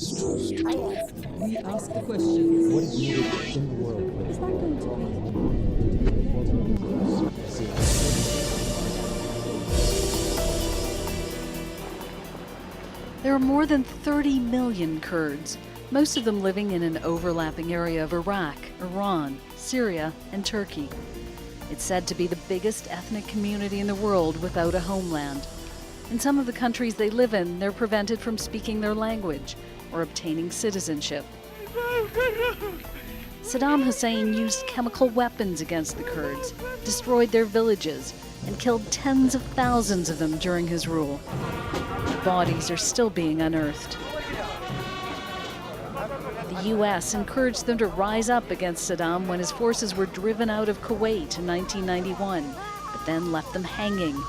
We ask the question, what is needed in the world? Is that going to be? There are more than 30 million Kurds, most of them living in an overlapping area of Iraq, Iran, Syria, and Turkey. It's said to be the biggest ethnic community in the world without a homeland. In some of the countries they live in, they're prevented from speaking their language or obtaining citizenship. Saddam Hussein used chemical weapons against the Kurds, destroyed their villages, and killed tens of thousands of them during his rule. Their bodies are still being unearthed. The U.S. encouraged them to rise up against Saddam when his forces were driven out of Kuwait in 1991, but then left them hanging.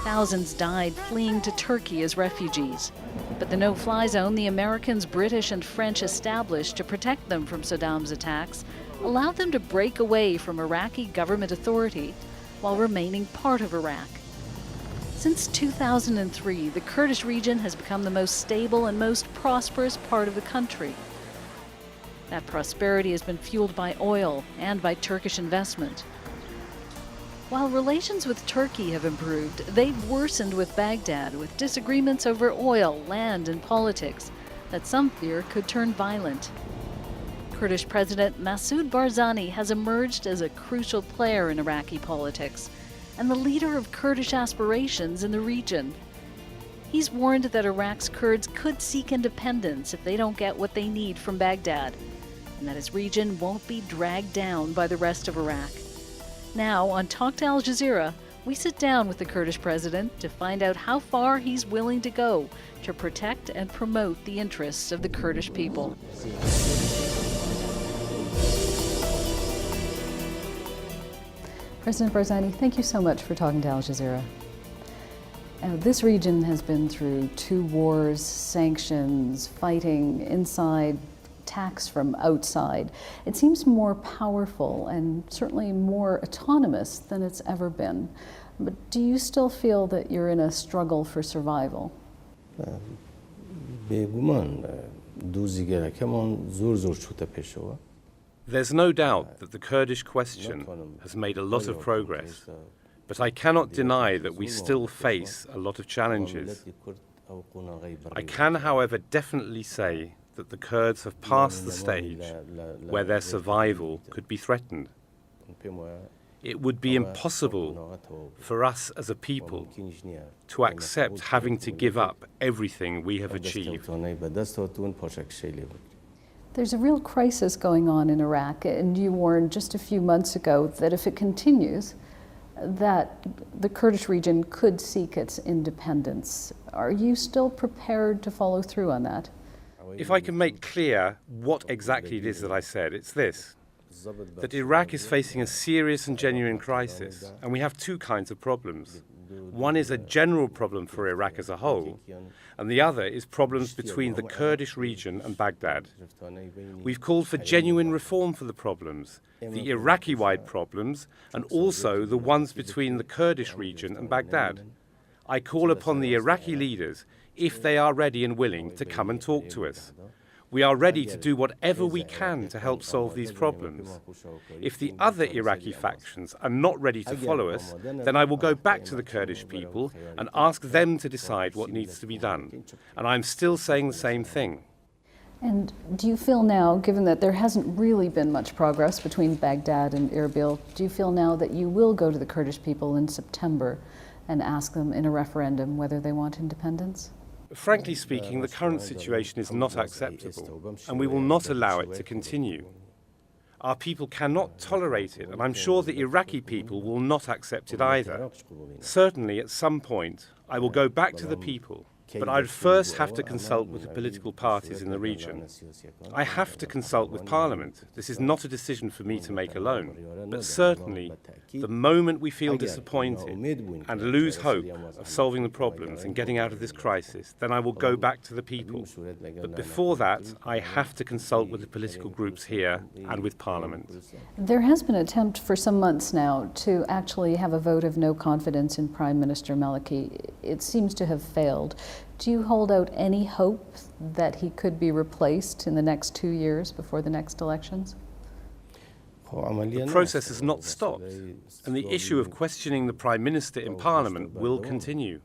Thousands died fleeing to Turkey as refugees. But the no-fly zone the Americans, British, and French established to protect them from Saddam's attacks allowed them to break away from Iraqi government authority while remaining part of Iraq. Since 2003, the Kurdish region has become the most stable and most prosperous part of the country. That prosperity has been fueled by oil and by Turkish investment. While relations with Turkey have improved, they've worsened with Baghdad, with disagreements over oil, land, and politics that some fear could turn violent. Kurdish President Massoud Barzani has emerged as a crucial player in Iraqi politics and the leader of Kurdish aspirations in the region. He's warned that Iraq's Kurds could seek independence if they don't get what they need from Baghdad, and that his region won't be dragged down by the rest of Iraq. Now, on Talk to Al Jazeera, we sit down with the Kurdish president to find out how far he's willing to go to protect and promote the interests of the Kurdish people. President Barzani, thank you so much for talking to Al Jazeera. This region has been through 2 wars, sanctions, fighting inside, attacks from outside. It seems more powerful and certainly more autonomous than it's ever been. But do you still feel that you're in a struggle for survival? There's no doubt that the Kurdish question has made a lot of progress, but I cannot deny that we still face a lot of challenges. I can, however, definitely say that the Kurds have passed the stage where their survival could be threatened. It would be impossible for us as a people to accept having to give up everything we have achieved. There's a real crisis going on in Iraq, and you warned just a few months ago that if it continues, that the Kurdish region could seek its independence. Are you still prepared to follow through on that? If I can make clear what exactly it is that I said, it's this: that Iraq is facing a serious and genuine crisis, and we have 2 kinds of problems. One is a general problem for Iraq as a whole, and the other is problems between the Kurdish region and Baghdad. We've called for genuine reform for the problems, the Iraqi-wide problems, and also the ones between the Kurdish region and Baghdad. I call upon the Iraqi leaders, if they are ready and willing, to come and talk to us. We are ready to do whatever we can to help solve these problems. If the other Iraqi factions are not ready to follow us, then I will go back to the Kurdish people and ask them to decide what needs to be done. And I'm still saying the same thing. And do you feel now, given that there hasn't really been much progress between Baghdad and Erbil, do you feel now that you will go to the Kurdish people in September and ask them in a referendum whether they want independence? Frankly speaking, the current situation is not acceptable, and we will not allow it to continue. Our people cannot tolerate it, and I'm sure the Iraqi people will not accept it either. Certainly, at some point, I will go back to the people, but I'd first have to consult with the political parties in the region. I have to consult with Parliament. This is not a decision for me to make alone. But certainly, the moment we feel disappointed and lose hope of solving the problems and getting out of this crisis, then I will go back to the people. But before that, I have to consult with the political groups here and with Parliament. There has been an attempt for some months now to actually have a vote of no confidence in Prime Minister Maliki. It seems to have failed. Do you hold out any hope that he could be replaced in the next 2 years before the next elections? The process has not stopped, and the issue of questioning the Prime Minister in Parliament will continue.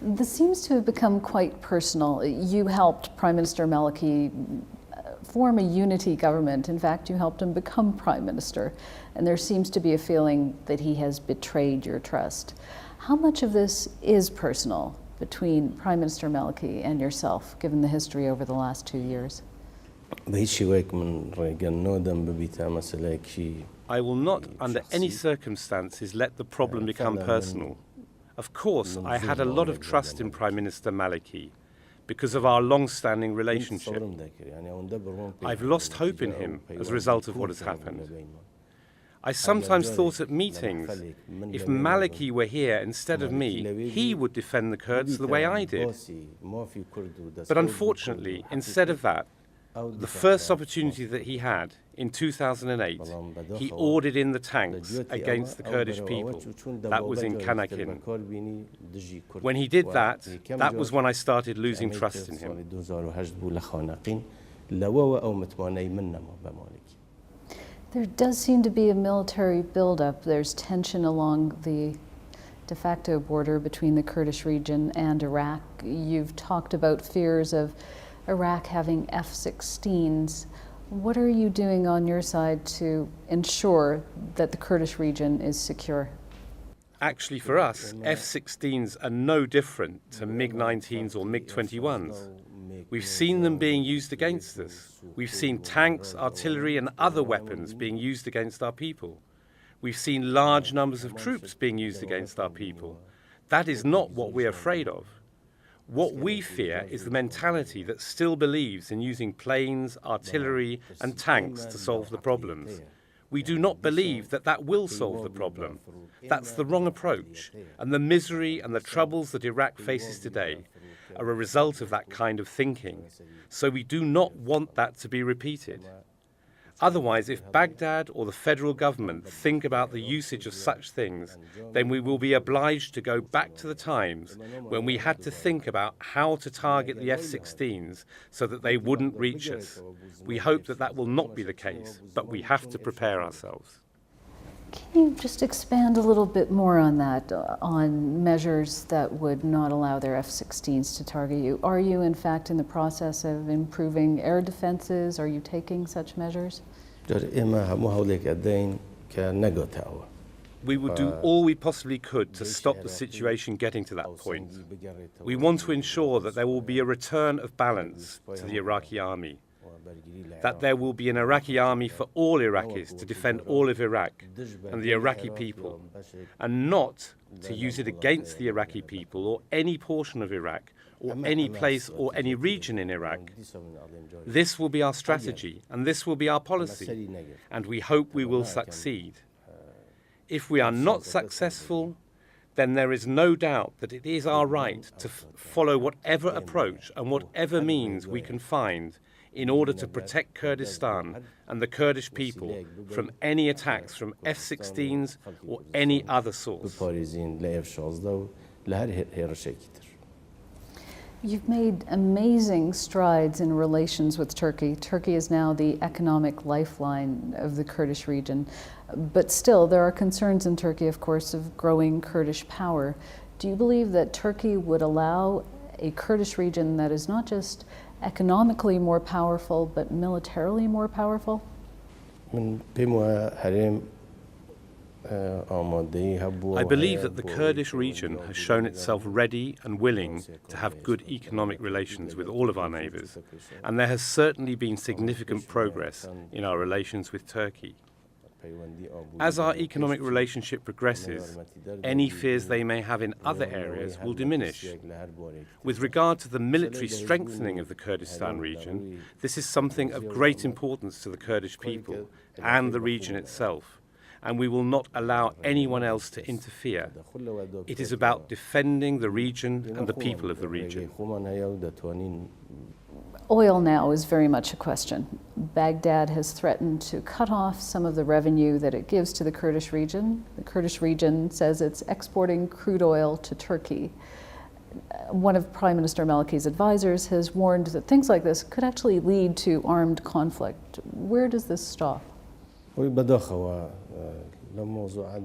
This seems to have become quite personal. You helped Prime Minister Maliki form a unity government. In fact, you helped him become Prime Minister, and there seems to be a feeling that he has betrayed your trust. How much of this is personal between Prime Minister Maliki and yourself, given the history over the last 2 years? I will not, under any circumstances, let the problem become personal. Of course, I had a lot of trust in Prime Minister Maliki because of our long-standing relationship. I've lost hope in him as a result of what has happened. I sometimes thought at meetings, if Maliki were here instead of me, he would defend the Kurds the way I did. But unfortunately, instead of that, the first opportunity that he had in 2008, he ordered in the tanks against the Kurdish people. That was in Kanakin. When he did that, that was when I started losing trust in him. There does seem to be a military buildup. There's tension along the de facto border between the Kurdish region and Iraq. You've talked about fears of Iraq having F-16s. What are you doing on your side to ensure that the Kurdish region is secure? Actually, for us, F-16s are no different to MiG-19s or MiG-21s. We've seen them being used against us. We've seen tanks, artillery, and other weapons being used against our people. We've seen large numbers of troops being used against our people. That is not what we're afraid of. What we fear is the mentality that still believes in using planes, artillery, and tanks to solve the problems. We do not believe that that will solve the problem. That's the wrong approach, and the misery and the troubles that Iraq faces today are a result of that kind of thinking. So we do not want that to be repeated. Otherwise, if Baghdad or the federal government think about the usage of such things, then we will be obliged to go back to the times when we had to think about how to target the F-16s so that they wouldn't reach us. We hope that that will not be the case, but we have to prepare ourselves. Can you just expand a little bit more on that, on measures that would not allow their F-16s to target you? Are you, in fact, in the process of improving air defenses? Are you taking such measures? We will do all we possibly could to stop the situation getting to that point. We want to ensure that there will be a return of balance to the Iraqi army, that there will be an Iraqi army for all Iraqis to defend all of Iraq and the Iraqi people, and not to use it against the Iraqi people or any portion of Iraq or any place or any region in Iraq. This will be our strategy and this will be our policy, and we hope we will succeed. If we are not successful, then there is no doubt that it is our right to follow whatever approach and whatever means we can find in order to protect Kurdistan and the Kurdish people from any attacks from F-16s or any other source. You've made amazing strides in relations with Turkey. Turkey is now the economic lifeline of the Kurdish region. But still, there are concerns in Turkey, of course, of growing Kurdish power. Do you believe that Turkey would allow a Kurdish region that is not just economically more powerful, but militarily more powerful? I believe that the Kurdish region has shown itself ready and willing to have good economic relations with all of our neighbours, and there has certainly been significant progress in our relations with Turkey. As our economic relationship progresses, any fears they may have in other areas will diminish. With regard to the military strengthening of the Kurdistan region, this is something of great importance to the Kurdish people and the region itself, and we will not allow anyone else to interfere. It is about defending the region and the people of the region. Oil now is very much a question. Baghdad has threatened to cut off some of the revenue that it gives to the Kurdish region. The Kurdish region says it's exporting crude oil to Turkey. one of Prime Minister Maliki's advisors has warned that things like this could actually lead to armed conflict. Where does this stop?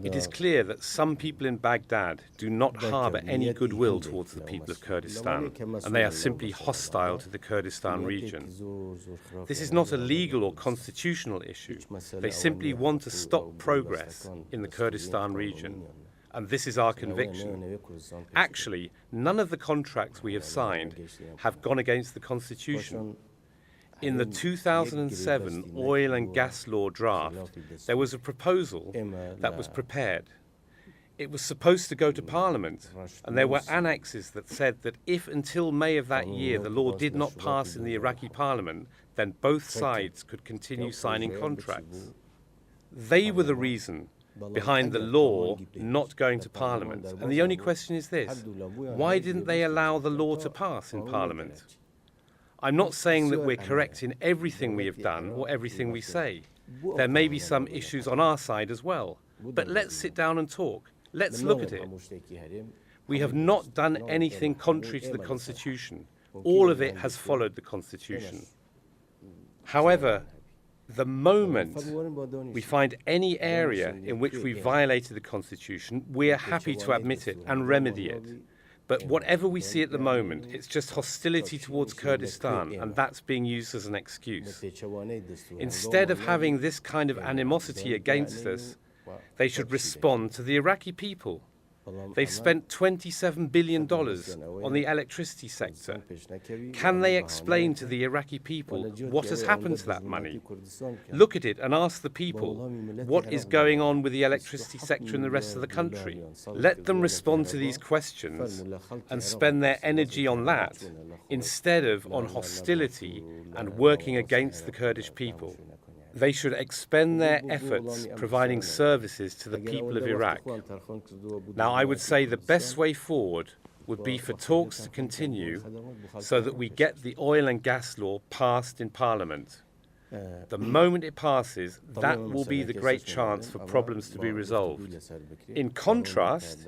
It is clear that some people in Baghdad do not harbour any goodwill towards the people of Kurdistan, and they are simply hostile to the Kurdistan region. This is not a legal or constitutional issue. They simply want to stop progress in the Kurdistan region. And this is our conviction. Actually, none of the contracts we have signed have gone against the Constitution. In the 2007 oil and gas law draft, there was a proposal that was prepared. It was supposed to go to Parliament, and there were annexes that said that if until May of that year the law did not pass in the Iraqi Parliament, then both sides could continue signing contracts. They were the reason behind the law not going to Parliament. And the only question is this: why didn't they allow the law to pass in Parliament? I'm not saying that we're correct in everything we have done or everything we say. There may be some issues on our side as well. But let's sit down and talk. Let's look at it. We have not done anything contrary to the Constitution. All of it has followed the Constitution. However, the moment we find any area in which we violated the Constitution, we are happy to admit it and remedy it. But whatever we see at the moment, it's just hostility towards Kurdistan, and that's being used as an excuse. Instead of having this kind of animosity against us, they should respond to the Iraqi people. They've spent $27 billion on the electricity sector. Can they explain to the Iraqi people what has happened to that money? Look at it and ask the people what is going on with the electricity sector in the rest of the country. Let them respond to these questions and spend their energy on that instead of on hostility and working against the Kurdish people. They should expend their efforts providing services to the people of Iraq. Now, I would say the best way forward would be for talks to continue so that we get the oil and gas law passed in Parliament. The moment it passes, that will be the great chance for problems to be resolved. In contrast,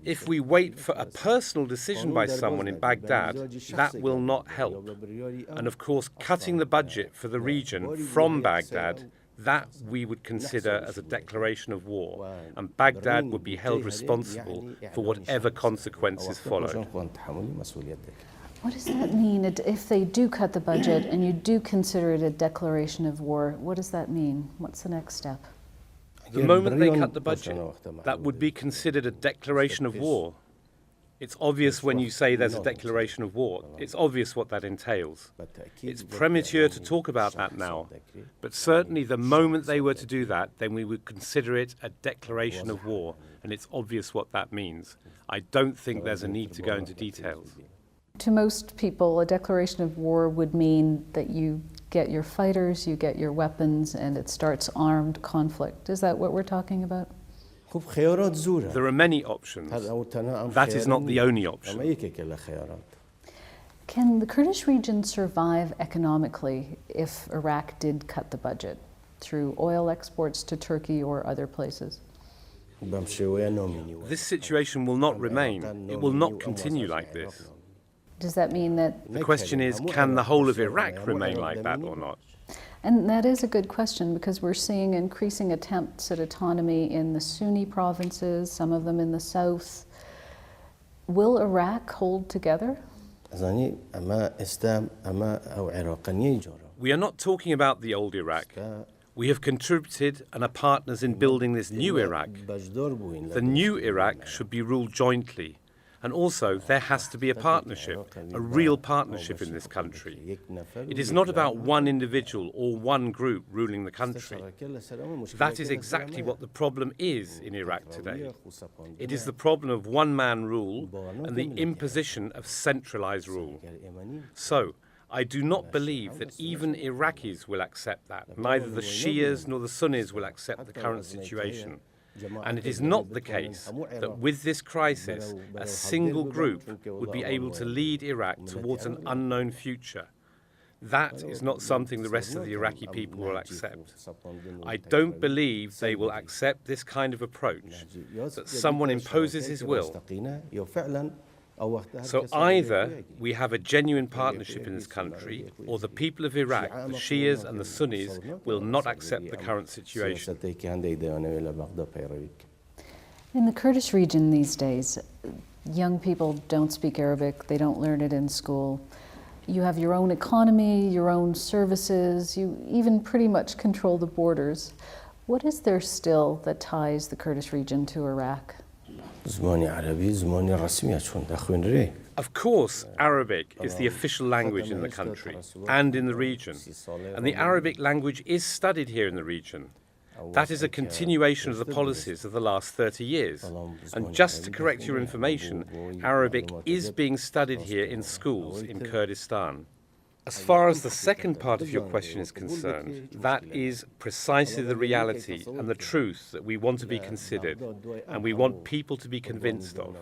if we wait for a personal decision by someone in Baghdad, that will not help. And of course, cutting the budget for the region from Baghdad, that we would consider as a declaration of war, and Baghdad would be held responsible for whatever consequences follow. What does that mean if they do cut the budget and you do consider it a declaration of war? What does that mean? What's the next step? The moment they cut the budget, that would be considered a declaration of war. It's obvious when you say there's a declaration of war. It's obvious what that entails. It's premature to talk about that now, but certainly the moment they were to do that, then we would consider it a declaration of war, and it's obvious what that means. I don't think there's a need to go into details. To most people, a declaration of war would mean that you get your fighters, you get your weapons, and it starts armed conflict. Is that what we're talking about? There are many options. That is not the only option. Can the Kurdish region survive economically if Iraq did cut the budget through oil exports to Turkey or other places? This situation will not remain. It will not continue like this. Does that mean that... The question is, can the whole of Iraq remain like that or not? And that is a good question, because we're seeing increasing attempts at autonomy in the Sunni provinces, some of them in the south. Will Iraq hold together? We are not talking about the old Iraq. We have contributed and are partners in building this new Iraq. The new Iraq should be ruled jointly. And also, there has to be a partnership, a real partnership in this country. It is not about one individual or one group ruling the country. That is exactly what the problem is in Iraq today. It is the problem of one-man rule and the imposition of centralized rule. So, I do not believe that even Iraqis will accept that. Neither the Shias nor the Sunnis will accept the current situation. And it is not the case that with this crisis, a single group would be able to lead Iraq towards an unknown future. That is not something the rest of the Iraqi people will accept. I don't believe they will accept this kind of approach, that someone imposes his will. So either we have a genuine partnership in this country, or the people of Iraq, the Shias and the Sunnis, will not accept the current situation. In the Kurdish region these days, young people don't speak Arabic, they don't learn it in school. You have your own economy, your own services, you even pretty much control the borders. What is there still that ties the Kurdish region to Iraq? Of course, Arabic is the official language in the country and in the region, and the Arabic language is studied here in the region. That is a continuation of the policies of the last 30 years. And just to correct your information, Arabic is being studied here in schools in Kurdistan. As far as the second part of your question is concerned, that is precisely the reality and the truth that we want to be considered and we want people to be convinced of.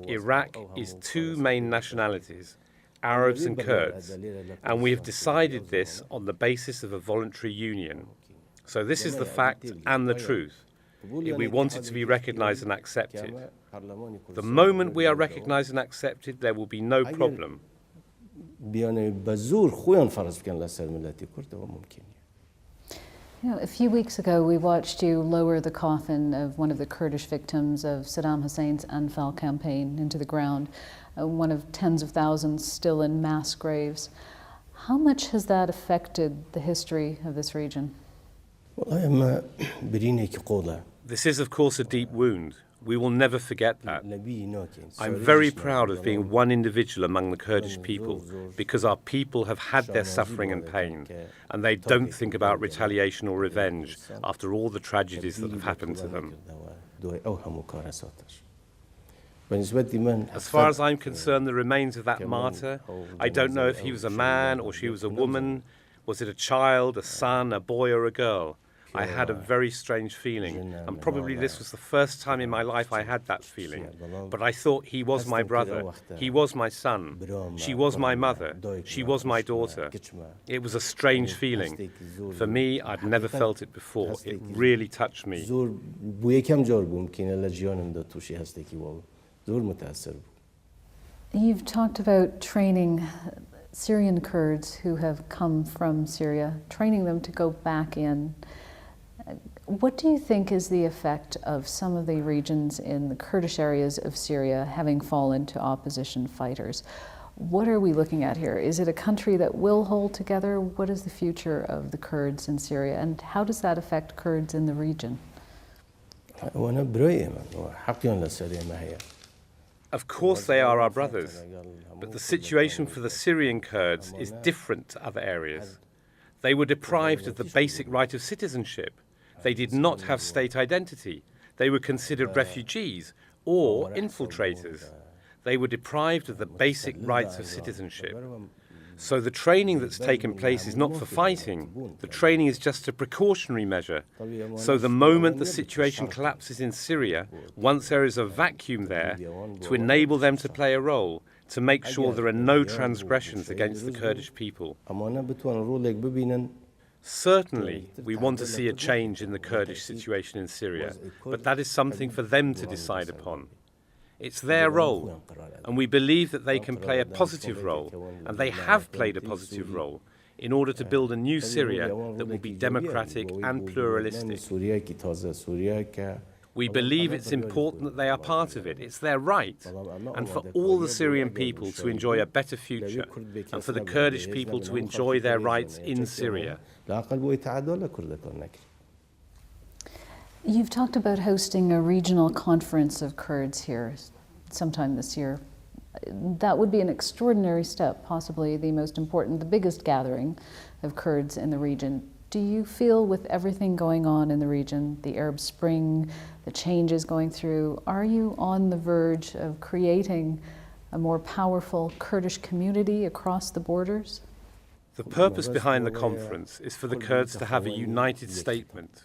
Iraq is two main nationalities, Arabs and Kurds, and we have decided this on the basis of a voluntary union. So this is the fact and the truth. We want it to be recognized and accepted. The moment we are recognized and accepted, there will be no problem. A few weeks ago we watched you lower the coffin of one of the Kurdish victims of Saddam Hussein's Anfal campaign into the ground, one of tens of thousands still in mass graves. How much has that affected the history of this region? This is, of course, a deep wound. We will never forget that. I'm very proud of being one individual among the Kurdish people because our people have had their suffering and pain, and they don't think about retaliation or revenge after all the tragedies that have happened to them. As far as I'm concerned, the remains of that martyr, I don't know if he was a man or she was a woman. Was it a child, a son, a boy or a girl? I had a very strange feeling, and probably this was the first time in my life I had that feeling. But I thought he was my brother, he was my son, she was my mother, she was my daughter. It was a strange feeling. For me, I'd never felt it before. It really touched me. You've talked about training Syrian Kurds who have come from Syria, training them to go back in. What do you think is the effect of some of the regions in the Kurdish areas of Syria having fallen to opposition fighters? What are we looking at here? Is it a country that will hold together? What is the future of the Kurds in Syria, and how does that affect Kurds in the region? Of course they are our brothers, but the situation for the Syrian Kurds is different to other areas. They were deprived of the basic right of citizenship. They did not have state identity. They were considered refugees or infiltrators. They were deprived of the basic rights of citizenship. So the training that's taken place is not for fighting. The training is just a precautionary measure. So the moment the situation collapses in Syria, once there is a vacuum there, to enable them to play a role, to make sure there are no transgressions against the Kurdish people. Certainly, we want to see a change in the Kurdish situation in Syria, but that is something for them to decide upon. It's their role, and we believe that they can play a positive role, and they have played a positive role, in order to build a new Syria that will be democratic and pluralistic. We believe it's important that they are part of it. It's their right, and for all the Syrian people to enjoy a better future, and for the Kurdish people to enjoy their rights in Syria. You've talked about hosting a regional conference of Kurds here sometime this year. That would be an extraordinary step, possibly the most important, the biggest gathering of Kurds in the region. Do you feel, with everything going on in the region, the Arab Spring, the changes going through, are you on the verge of creating a more powerful Kurdish community across the borders? The purpose behind the conference is for the Kurds to have a united statement,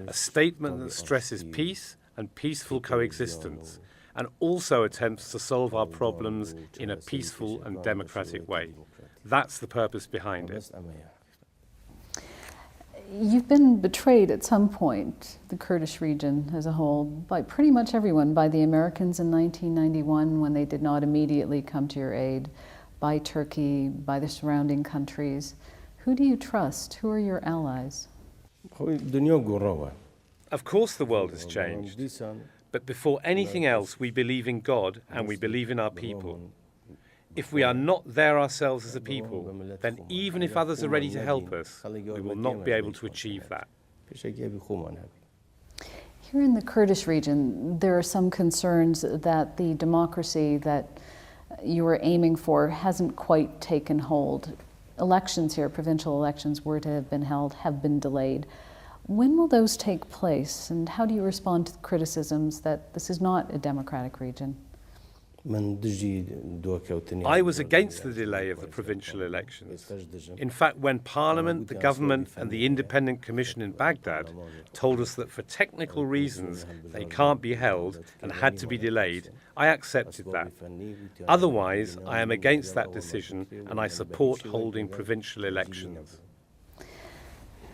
a statement that stresses peace and peaceful coexistence, and also attempts to solve our problems in a peaceful and democratic way. That's the purpose behind it. You've been betrayed at some point, the Kurdish region as a whole, by pretty much everyone, by the Americans in 1991 when they did not immediately come to your aid, by Turkey, by the surrounding countries. Who do you trust? Who are your allies? Of course the world has changed. But before anything else, we believe in God and we believe in our people. If we are not there ourselves as a people, then even if others are ready to help us, we will not be able to achieve that. Here in the Kurdish region, there are some concerns that the democracy that you were aiming for hasn't quite taken hold. Elections here, provincial elections, were to have been held, have been delayed. When will those take place, and how do you respond to the criticisms that this is not a democratic region? I was against the delay of the provincial elections. In fact, when Parliament, the government and the Independent Commission in Baghdad told us that for technical reasons they can't be held and had to be delayed, I accepted that. Otherwise, I am against that decision and I support holding provincial elections.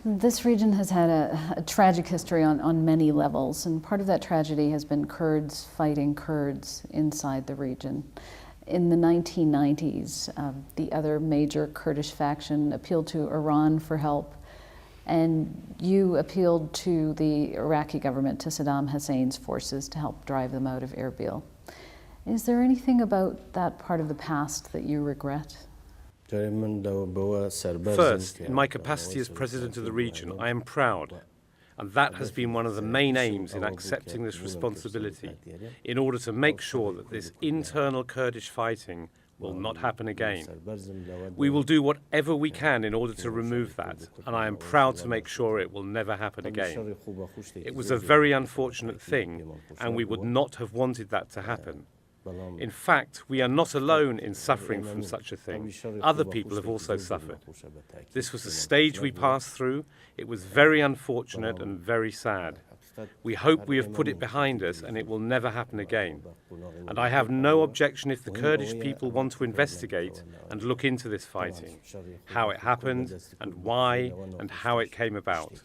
This region has had a tragic history on many levels, and part of that tragedy has been Kurds fighting Kurds inside the region. In the 1990s, the other major Kurdish faction appealed to Iran for help, and you appealed to the Iraqi government, to Saddam Hussein's forces, to help drive them out of Erbil. Is there anything about that part of the past that you regret? First, in my capacity as President of the region, I am proud, and that has been one of the main aims in accepting this responsibility, in order to make sure that this internal Kurdish fighting will not happen again. We will do whatever we can in order to remove that, and I am proud to make sure it will never happen again. It was a very unfortunate thing, and we would not have wanted that to happen. In fact, we are not alone in suffering from such a thing. Other people have also suffered. This was a stage we passed through. It was very unfortunate and very sad. We hope we have put it behind us and it will never happen again. And I have no objection if the Kurdish people want to investigate and look into this fighting, how it happened and why and how it came about.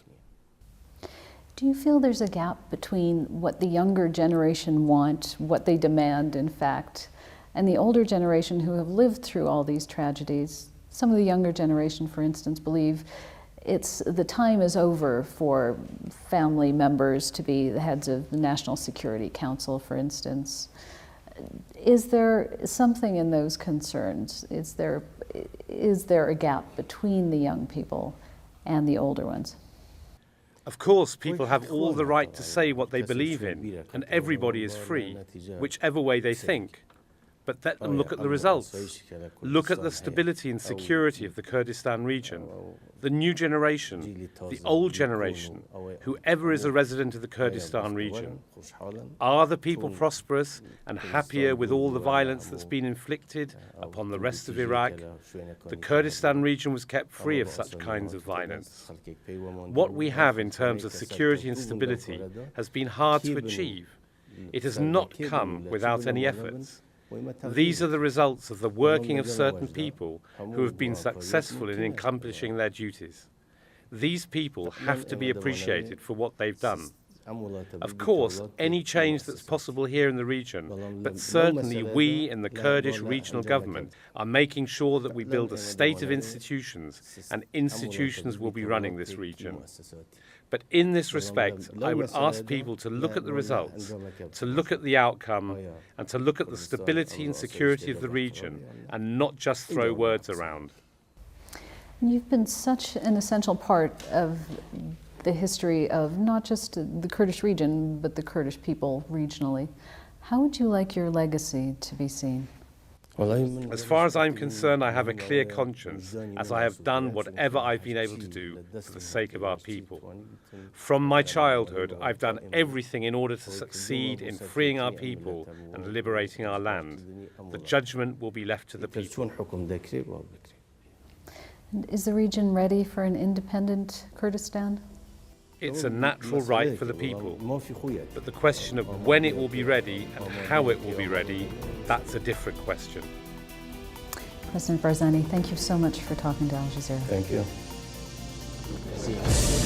Do you feel there's a gap between what the younger generation want, what they demand, in fact, and the older generation who have lived through all these tragedies? Some of the younger generation, for instance, believe the time is over for family members to be the heads of the National Security Council, for instance. Is there something in those concerns? Is there a gap between the young people and the older ones? Of course, people have all the right to say what they believe in, and everybody is free, whichever way they think. But let them look at the results. Look at the stability and security of the Kurdistan region. The new generation, the old generation, whoever is a resident of the Kurdistan region. Are the people prosperous and happier with all the violence that's been inflicted upon the rest of Iraq? The Kurdistan region was kept free of such kinds of violence. What we have in terms of security and stability has been hard to achieve. It has not come without any efforts. These are the results of the working of certain people who have been successful in accomplishing their duties. These people have to be appreciated for what they've done. Of course, any change that's possible here in the region, but certainly we in the Kurdish regional government are making sure that we build a state of institutions, and institutions will be running this region. But in this respect, I would ask people to look at the results, to look at the outcome, and to look at the stability and security of the region, and not just throw words around. You've been such an essential part of the history of not just the Kurdish region, but the Kurdish people regionally. How would you like your legacy to be seen? As far as I'm concerned, I have a clear conscience, as I have done whatever I've been able to do for the sake of our people. From my childhood, I've done everything in order to succeed in freeing our people and liberating our land. The judgment will be left to the people. And is the region ready for an independent Kurdistan? It's a natural right for the people, but the question of when it will be ready and how it will be ready, that's a different question. President Barzani, thank you so much for talking to Al Jazeera. Thank you. See.